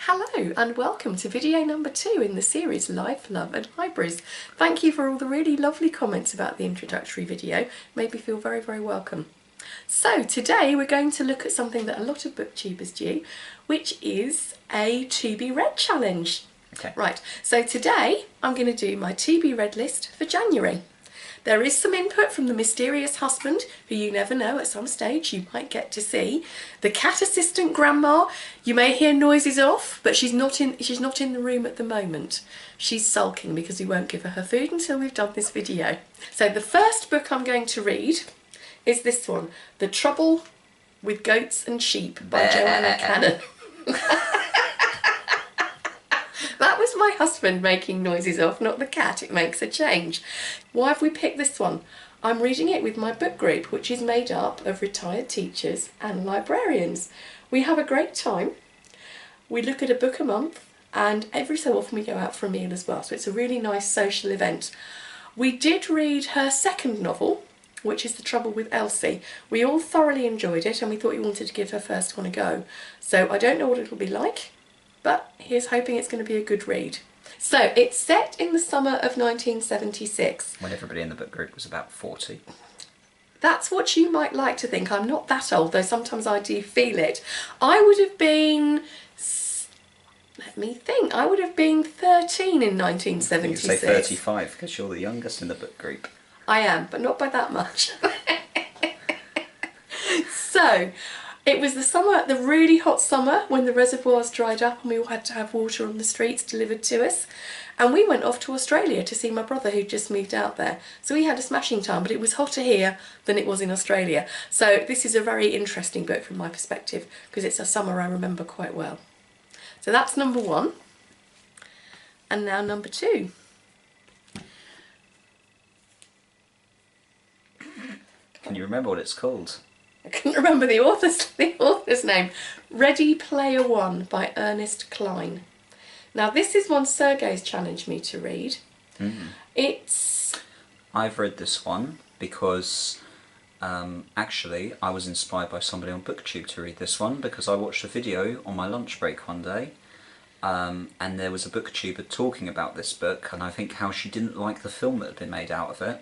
Hello and welcome to video number 2 in the series Life, Love and Hybrids. Thank you for all the really lovely comments about the introductory video. Made me feel very, very welcome. So today we're going to look at something that a lot of booktubers do, which is a to be read challenge. Okay. Right, so today I'm going to do my to be read list for January. There is some input from the mysterious husband, who you never know, at some stage you might get to see. The cat assistant grandma, you may hear noises off, but she's not in the room at the moment. She's sulking because we won't give her food until we've done this video. So the first book I'm going to read is this one, The Trouble with Goats and Sheep by Joanna Cannon. That was my husband making noises off, not the cat. It makes a change. Why have we picked this one? I'm reading it with my book group, which is made up of retired teachers and librarians. We have a great time. We look at a book a month, and every so often we go out for a meal as well. So it's a really nice social event. We did read her second novel, which is The Trouble with Elsie. We all thoroughly enjoyed it, and we thought we wanted to give her first one a go. So I don't know what it'll be like, but here's hoping it's going to be a good read. So it's set in the summer of 1976. When everybody in the book group was about 40. That's what you might like to think. I'm not that old, though sometimes I do feel it. I would have been, let me think, I would have been 13 in 1976. You say 35 because you're the youngest in the book group. I am, but not by that much. So, it was the really hot summer when the reservoirs dried up and we all had to have water on the streets delivered to us. And we went off to Australia to see my brother who'd just moved out there. So we had a smashing time, but it was hotter here than it was in Australia. So this is a very interesting book from my perspective because it's a summer I remember quite well. So that's number 1. And now number 2. Can you remember what it's called? I couldn't remember the author's name. Ready Player One by Ernest Cline. Now this is one Sergei's challenged me to read. I've read this one because actually I was inspired by somebody on BookTube to read this one because I watched a video on my lunch break one day and there was a BookTuber talking about this book and I think how she didn't like the film that had been made out of it.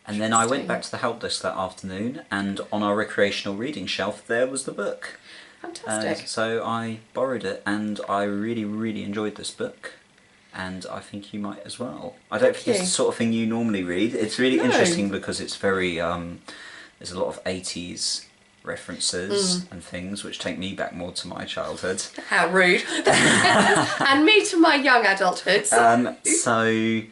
And then I went back to the help desk that afternoon and on our recreational reading shelf there was the book. Fantastic. So I borrowed it and I really, really enjoyed this book. And I think you might as well. I don't think it's the sort of thing you normally read. It's really interesting because it's very, there's a lot of 80s references and things which take me back more to my childhood. How rude. And me to my young adulthood. So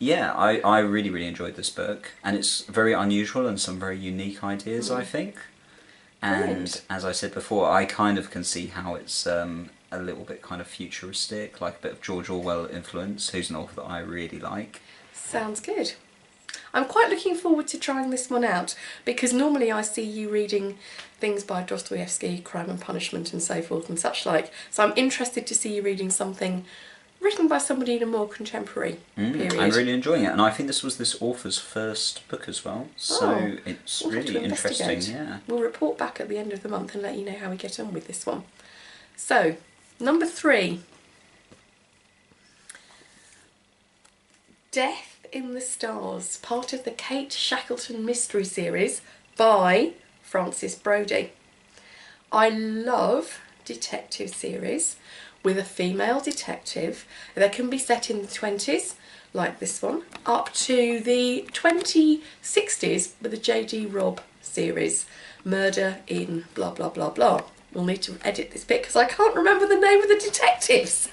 yeah, I really, really enjoyed this book, and it's very unusual and some very unique ideas, I think. And Brilliant. as I said before, I kind of can see how it's a little bit kind of futuristic, like a bit of George Orwell influence, who's an author that I really like. Sounds good. I'm quite looking forward to trying this one out, because normally I see you reading things by Dostoevsky, Crime and Punishment and so forth and such like, so I'm interested to see you reading something written by somebody in a more contemporary period. I'm really enjoying it, and I think this was this author's first book as well, so it's we'll really interesting. Yeah. We'll report back at the end of the month and let you know how we get on with this one. So, number 3. Death in the Stars, part of the Kate Shackleton mystery series by Francis Brody. I love detective series with a female detective. They can be set in the 20s, like this one, up to the 2060s with the J.D. Robb series, Murder in blah blah blah blah. We'll need to edit this bit because I can't remember the name of the detectives.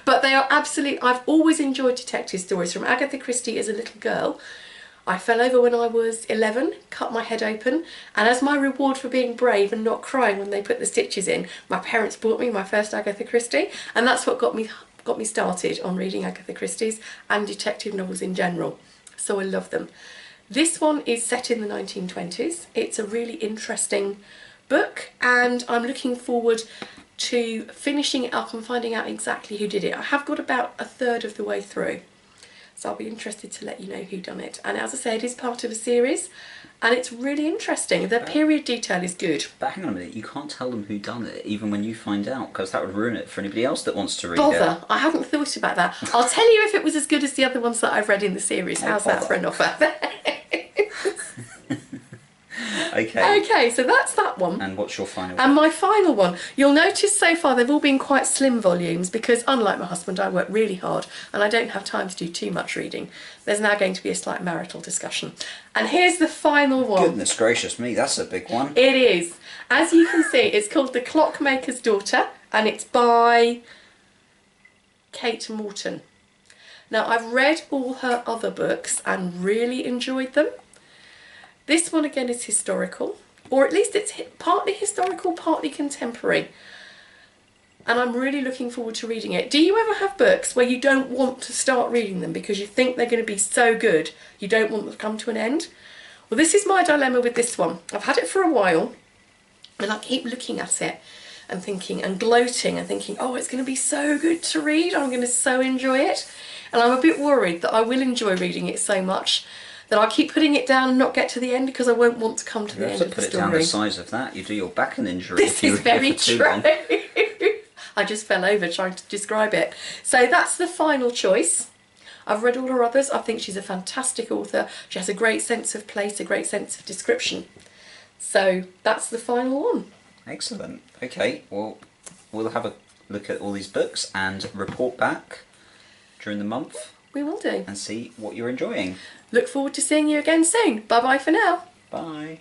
But they are absolutely, I've always enjoyed detective stories from Agatha Christie as a little girl. I fell over when I was 11, cut my head open, and as my reward for being brave and not crying when they put the stitches in, my parents bought me my first Agatha Christie, and that's what got me started on reading Agatha Christie's and detective novels in general. So I love them. This one is set in the 1920s. It's a really interesting book, and I'm looking forward to finishing it up and finding out exactly who did it. I have got about a third of the way through. So I'll be interested to let you know who done it. And as I say, it is part of a series, and it's really interesting. The period detail is good. But hang on a minute, you can't tell them who done it even when you find out, because that would ruin it for anybody else that wants to read it. Bother, I hadn't thought about that. I'll tell you if it was as good as the other ones that I've read in the series. How's that for an offer? Okay. Okay, so that's that one. And what's your final And my final one, you'll notice so far they've all been quite slim volumes because unlike my husband, I work really hard and I don't have time to do too much reading. There's now going to be a slight marital discussion. And here's the final one. Goodness gracious me, that's a big one. It is. As you can see, it's called The Clockmaker's Daughter and it's by Kate Morton. Now, I've read all her other books and really enjoyed them. This one again is historical, or at least it's partly historical, partly contemporary. And I'm really looking forward to reading it. Do you ever have books where you don't want to start reading them because you think they're going to be so good, you don't want them to come to an end? Well, this is my dilemma with this one. I've had it for a while, and I keep looking at it and thinking and gloating and thinking, oh, it's going to be so good to read, I'm going to so enjoy it. And I'm a bit worried that I will enjoy reading it so much that I'll keep putting it down and not get to the end because I won't want to come to the end of the story. You have to put it down the size of that. You do your back an injury this if you is very read it for too true. long. I just fell over trying to describe it. So that's the final choice. I've read all her others. I think she's a fantastic author. She has a great sense of place, a great sense of description. So that's the final one. Excellent. Okay, well, we'll have a look at all these books and report back during the month. We will do. And see what you're enjoying. Look forward to seeing you again soon. Bye bye for now. Bye.